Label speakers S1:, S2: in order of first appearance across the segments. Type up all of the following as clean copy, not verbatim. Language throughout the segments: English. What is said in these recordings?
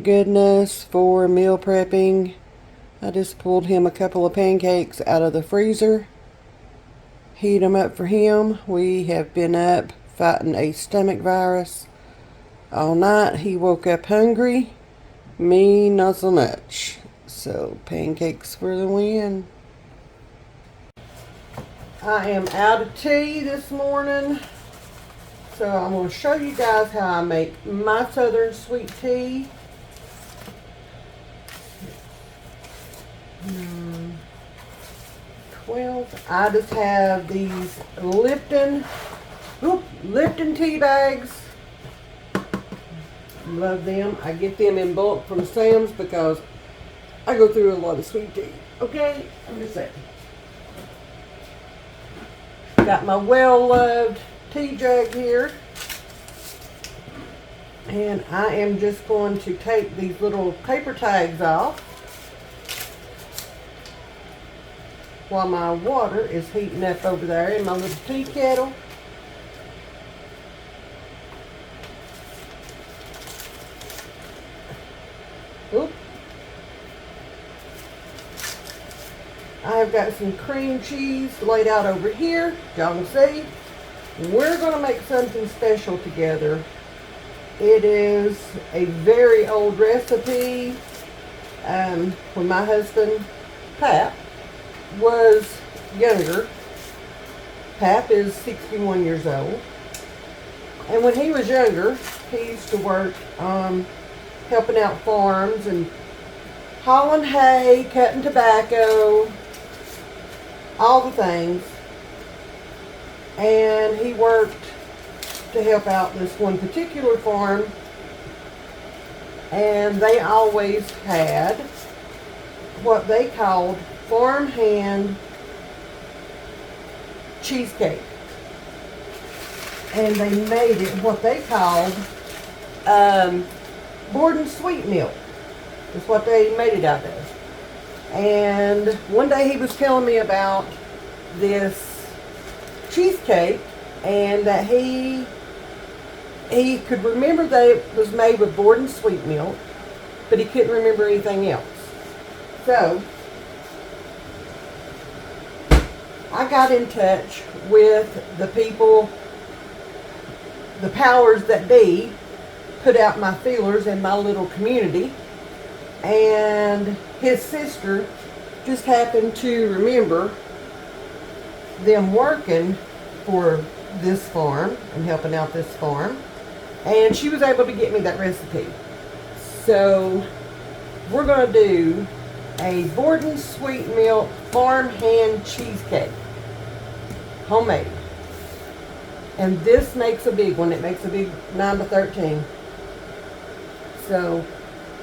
S1: goodness for meal prepping. I just pulled him a couple of pancakes out of the freezer. Heat them up for him. We have been up fighting a stomach virus all night. He woke up hungry. Me, not so much. So, pancakes for the win. I am out of tea this morning. So, I'm going to show you guys how I make my southern sweet tea. 12. I just have these Lipton tea bags. Love them. I get them in bulk from Sam's because I go through a lot of sweet tea. Okay, I'm just saying. Got my well-loved tea jug here. And I am just going to take these little paper tags off while my water is heating up over there in my little tea kettle. Oop. I've got some cream cheese laid out over here. Y'all can see. We're going to make something special together. It is a very old recipe. When my husband, Pap, was younger. Pap is 61 years old. And when he was younger, he used to work helping out farms and hauling hay, cutting tobacco, all the things. And he worked to help out this one particular farm. And they always had what they called farm hand cheesecake. And they made it what they called Borden sweet milk. That's what they made it out of. And one day he was telling me about this cheesecake and that he could remember that it was made with Borden sweet milk, but he couldn't remember anything else. So I got in touch with the people, the powers that be, put out my feelers in my little community, and his sister just happened to remember them working for this farm and helping out this farm, and she was able to get me that recipe. So we're going to do a Borden sweet milk farm hand cheesecake, homemade. And this makes a big one. It makes a big 9 by 13. So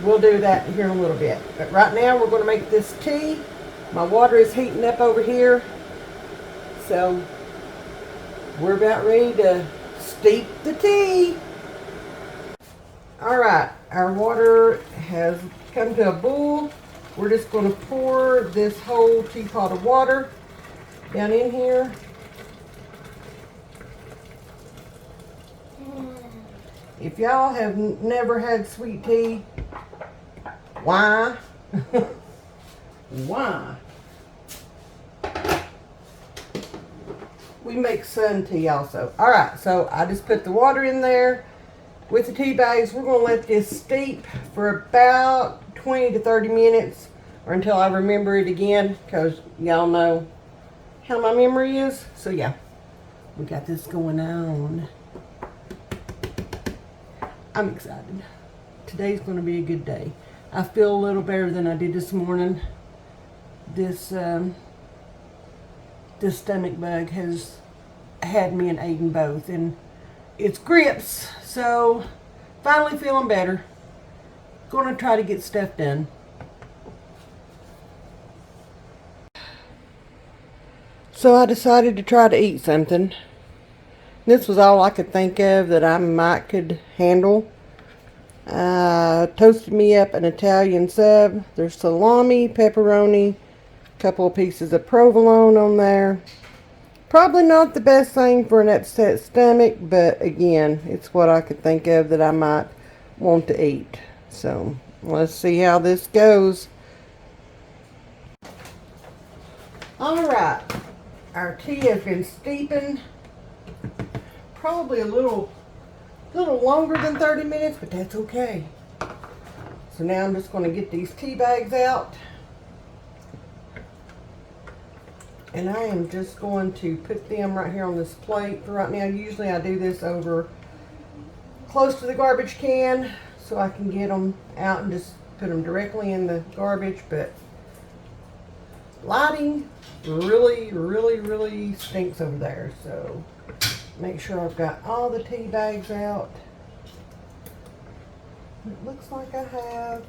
S1: we'll do that here in a little bit. But right now we're going to make this tea. My water is heating up over here. So we're about ready to steep the tea. Alright, our water has come to a boil. We're just going to pour this whole teapot of water down in here. If y'all have never had sweet tea, why? Why? We make sun tea also. Alright, so I just put the water in there with the tea bags. We're going to let this steep for about 20 to 30 minutes or until I remember it again, because y'all know how my memory is. So yeah, we got this going on. I'm excited. Today's going to be a good day. I feel a little better than I did this morning. This stomach bug has had me and Aiden both, and it's grips. So finally feeling better. Going to try to get stuff done. So I decided to try to eat something. This was all I could think of that I might could handle. Toasted me up an Italian sub. There's salami, pepperoni, a couple of pieces of provolone on there. Probably not the best thing for an upset stomach, but again, it's what I could think of that I might want to eat. So Let's see how this goes. All right, our tea has been steeping probably a little longer than 30 minutes, but that's okay. So now I'm just going to get these tea bags out. And I am just going to put them right here on this plate for right now. Usually I do this over close to the garbage can so I can get them out and just put them directly in the garbage. But lighting really stinks over there. So make sure I've got all the tea bags out. It looks like I have.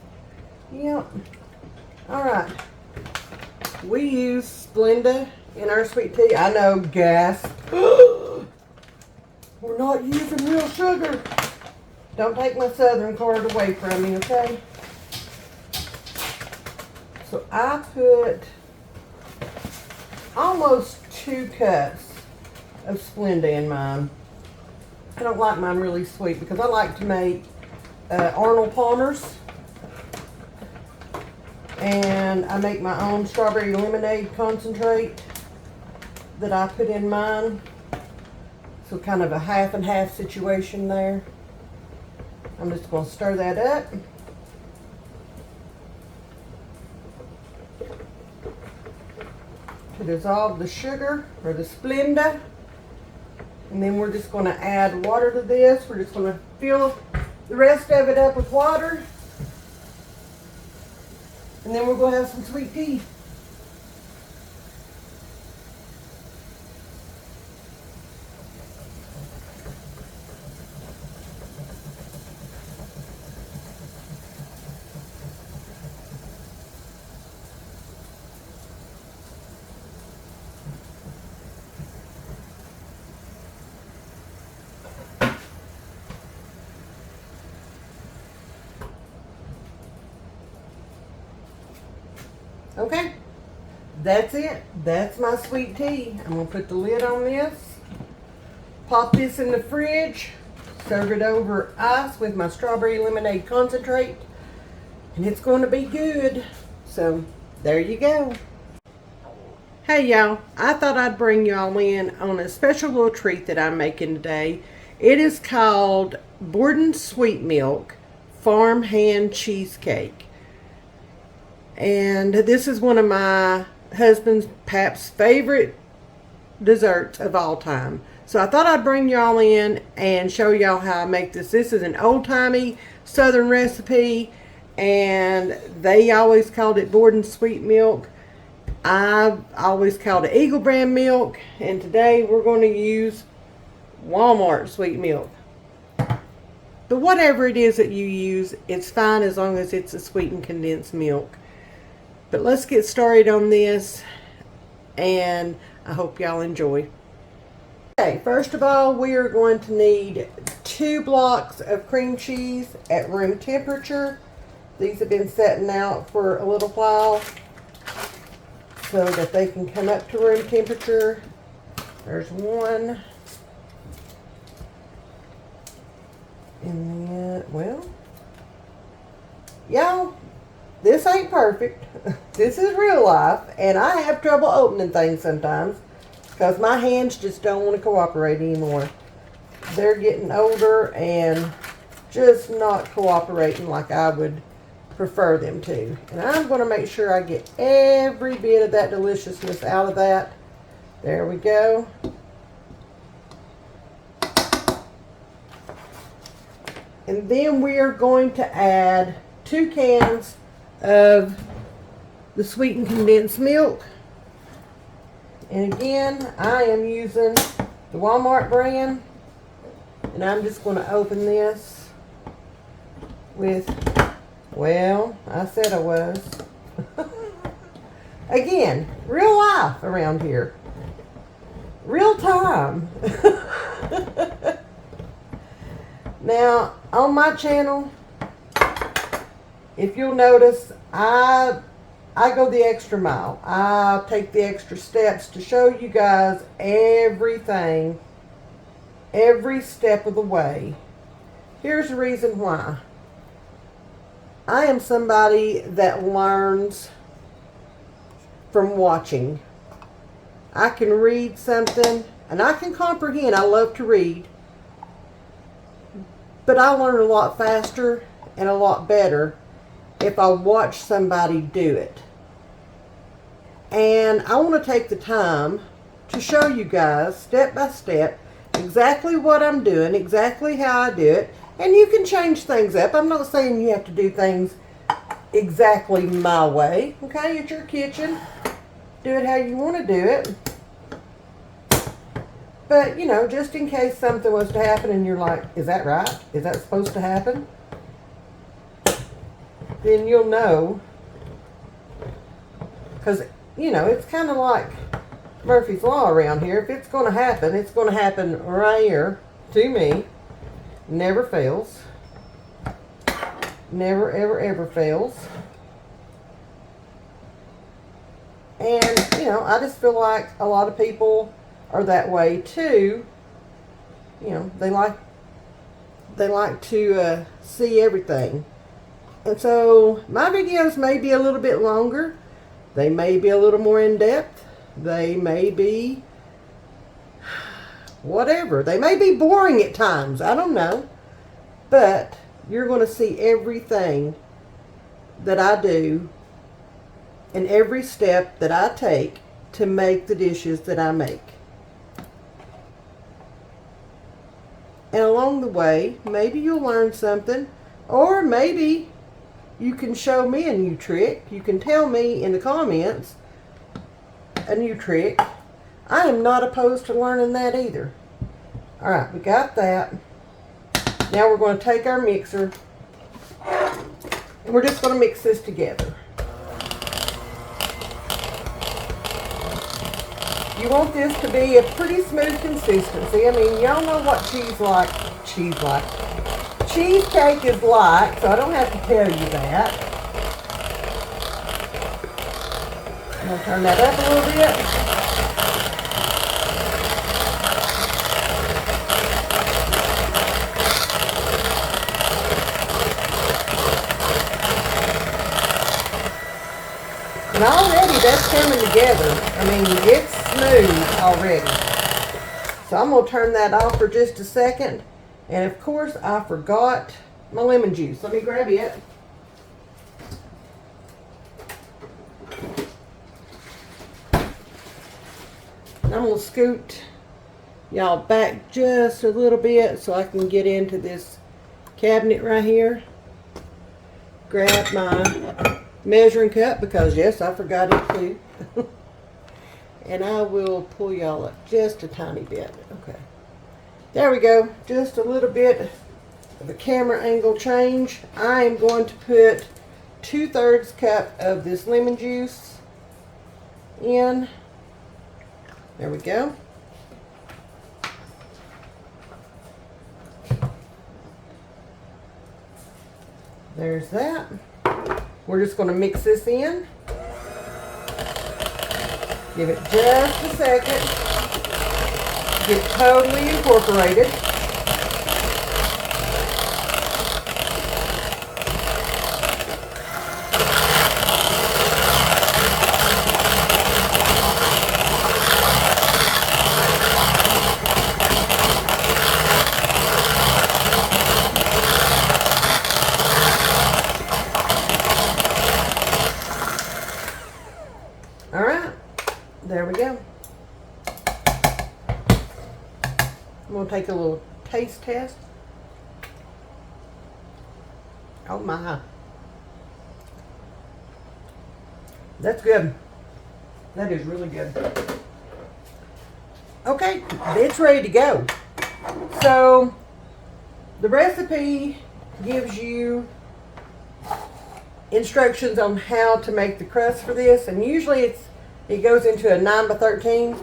S1: Yep. Alright. We use Splenda in our sweet tea. I know, gas. We're not using real sugar. Don't take my Southern card away from me, okay? So I put almost 2 cups of Splenda in mine. I don't like mine really sweet because I like to make Arnold Palmer's. And I make my own strawberry lemonade concentrate that I put in mine. So kind of a half and half situation there. I'm just going to stir that up. To dissolve the sugar or the Splenda. And then we're just going to add water to this. We're just going to fill the rest of it up with water. And then we're going to have some sweet tea. Okay, that's it. That's my sweet tea. I'm going to put the lid on this, pop this in the fridge, serve it over ice with my strawberry lemonade concentrate, and it's going to be good. So, there you go. Hey y'all, I thought I'd bring y'all in on a special little treat that I'm making today. It is called Borden Sweet Milk Farm Hand Cheesecake. And this is one of my husband's Paps favorite desserts of all time. So I thought I'd bring y'all in and show y'all how I make this. This is an old-timey Southern recipe, and they always called it Borden Sweet Milk. I've always called it Eagle brand milk, and today we're going to use Walmart sweet milk. But whatever it is that you use, it's fine as long as it's a sweetened condensed milk. But let's get started on this, and I hope y'all enjoy. Okay, first of all, we are going to need 2 blocks of cream cheese at room temperature. These have been setting out for a little while so that they can come up to room temperature. There's 1. And then, well, y'all, this ain't perfect. This is real life, and I have trouble opening things sometimes because my hands just don't want to cooperate anymore. They're getting older and just not cooperating like I would prefer them to. And I'm going to make sure I get every bit of that deliciousness out of that. There we go. And then we are going to add 2 cans of the sweetened condensed milk. And again, I am using the Walmart brand, and I'm just going to open this with, well, I said I was. Again, real life around here. Real time. Now, on my channel, if you'll notice, I go the extra mile. I take the extra steps to show you guys everything, every step of the way. Here's the reason why. I am somebody that learns from watching. I can read something and I can comprehend. I love to read. But I learn a lot faster and a lot better if I watch somebody do it. And I want to take the time to show you guys step by step exactly what I'm doing, exactly how I do it. And you can change things up. I'm not saying you have to do things exactly my way. Okay, it's your kitchen. Do it how you want to do it. But, you know, just in case something was to happen and you're like, is that right? Is that supposed to happen? Then you'll know. Because, you know, it's kind of like Murphy's Law around here. If it's going to happen, it's going to happen right here to me. Never fails. Never, ever, ever fails. And, you know, I just feel like a lot of people are that way too. You know, they like to see everything. And so my videos may be a little bit longer. They may be a little more in depth. They may be whatever. They may be boring at times. I don't know. But you're going to see everything that I do and every step that I take to make the dishes that I make. And along the way, maybe you'll learn something, or maybe you can show me a new trick. You can tell me in the comments a new trick. I am not opposed to learning that either. All right, we got that. Now we're going to take our mixer and we're just going to mix this together. You want this to be a pretty smooth consistency. I mean, y'all know what cheesecake is like, so I don't have to tell you that. I'm going to turn that up a little bit. And already that's coming together. I mean, it's smooth already. So I'm going to turn that off for just a second. And of course, I forgot my lemon juice. Let me grab it. And I'm going to scoot y'all back just a little bit so I can get into this cabinet right here. Grab my measuring cup because yes, I forgot it too. And I will pull y'all up just a tiny bit. Okay, there we go. Just a little bit of a camera angle change. I am going to put 2/3 cup of this lemon juice in. There we go. There's that. We're just going to mix this in. Give it just a second. Get totally incorporated. There we go. I'm going to take a little taste test. Oh my. That's good. That is really good. Okay, it's ready to go. So, the recipe gives you instructions on how to make the crust for this, and usually it goes into a 9x13.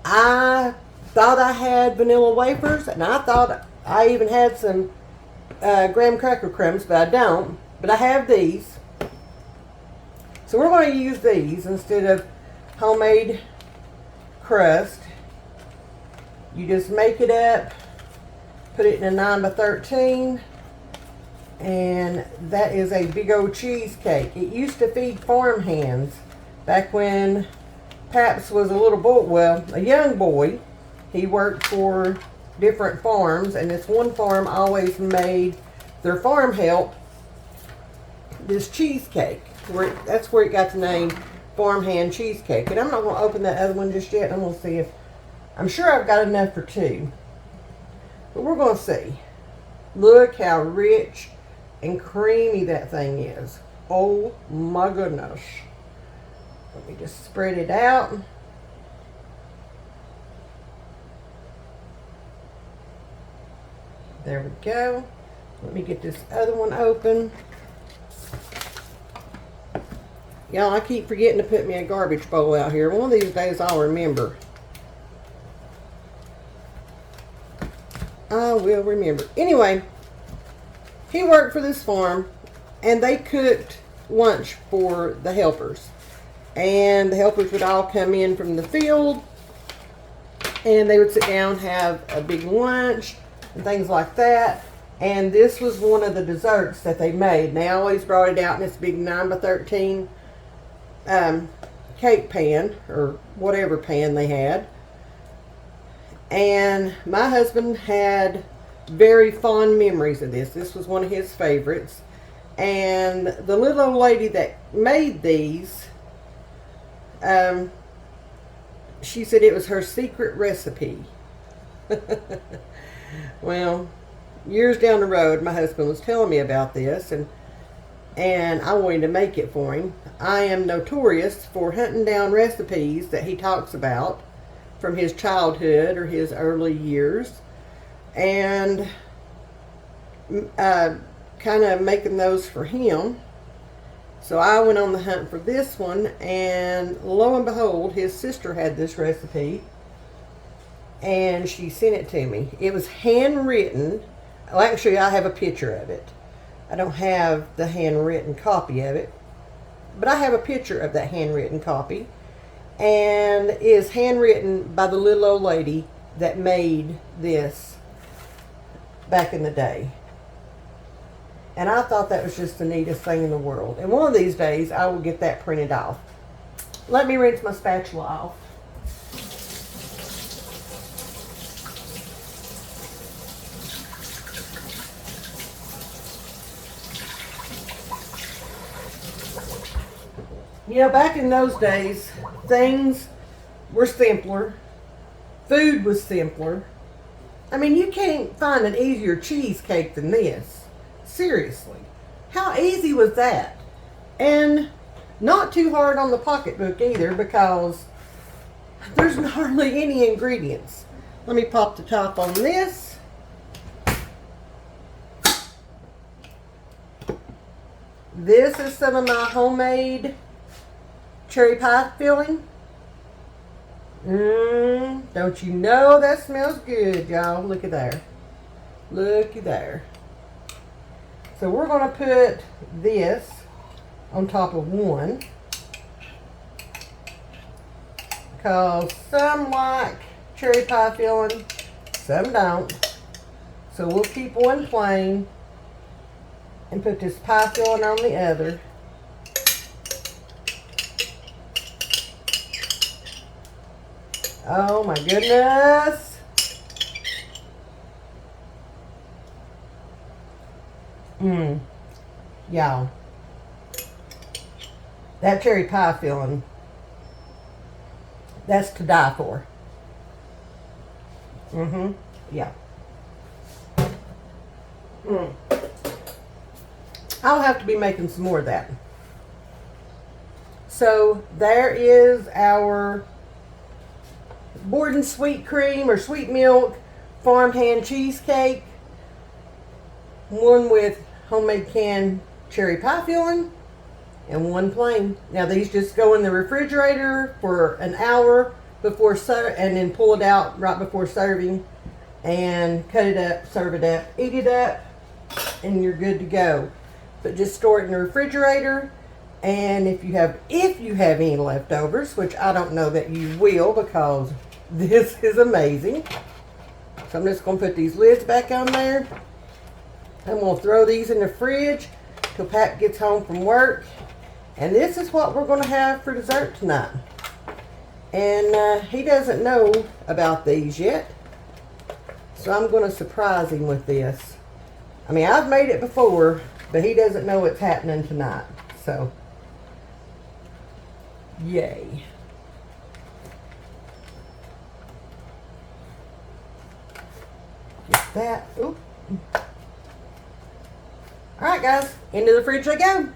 S1: I thought I had vanilla wafers, and I thought I even had some graham cracker crumbs, but I don't. But I have these. So we're going to use these instead of homemade crust. You just make it up, put it in a 9x13, And that is a big old cheesecake. It used to feed farm hands back when Paps was a little boy, well, a young boy. He worked for different farms, and this one farm always made their farm help this cheesecake. That's where it got the name Farm Hand Cheesecake. And I'm not going to open that other one just yet. I'm going to see if, I'm sure I've got enough for two. But we're going to see. Look how rich and creamy that thing is. Oh my goodness. Let me just spread it out. There we go. Let me get this other one open. Y'all, I keep forgetting to put me a garbage bowl out here. One of these days I'll remember. I will remember. Anyway, he worked for this farm, and they cooked lunch for the helpers. And the helpers would all come in from the field, and they would sit down, have a big lunch, and things like that. And this was one of the desserts that they made. And they always brought it out in this big 9x13 cake pan, or whatever pan they had. And my husband had very fond memories of this. This was one of his favorites. And the little old lady that made these, she said it was her secret recipe. Well, years down the road, my husband was telling me about this, and I wanted to make it for him. I am notorious for hunting down recipes that he talks about from his childhood or his early years, and kind of making those for him. So I went on the hunt for this one, and lo and behold, his sister had this recipe, and she sent it to me. It was handwritten. Well, actually, I have a picture of it. I don't have the handwritten copy of it, but I have a picture of that handwritten copy, and it is handwritten by the little old lady that made this back in the day. And I thought that was just the neatest thing in the world. And one of these days, I will get that printed off. Let me rinse my spatula off. You know, back in those days, things were simpler. Food was simpler. I mean, you can't find an easier cheesecake than this. Seriously. How easy was that? And not too hard on the pocketbook either, because there's hardly any ingredients. Let me pop the top on this. This is some of my homemade cherry pie filling. Don't you know that smells good, y'all? Looky there. Looky there. So we're going to put this on top of one, because some like cherry pie filling, some don't. So we'll keep one plain and put this pie filling on the other. Oh my goodness. Y'all. That cherry pie filling, that's to die for. Yeah. I'll have to be making some more of that. So there is our Borden sweet cream or sweet milk farmhand cheesecake. One with homemade canned cherry pie filling and one plain. Now these just go in the refrigerator for an hour before and then pull it out right before serving and cut it up, serve it up, eat it up, and you're good to go. But just store it in the refrigerator, and if you have any leftovers, which I don't know that you will, because this is amazing. So I'm just going to put these lids back on there. I'm gonna throw these in the fridge till Pap gets home from work. And this is what we're gonna have for dessert tonight. And he doesn't know about these yet. So I'm gonna surprise him with this. I mean, I've made it before, but he doesn't know it's happening tonight. So, yay. Get that. Oop. Alright guys, into the fridge they go.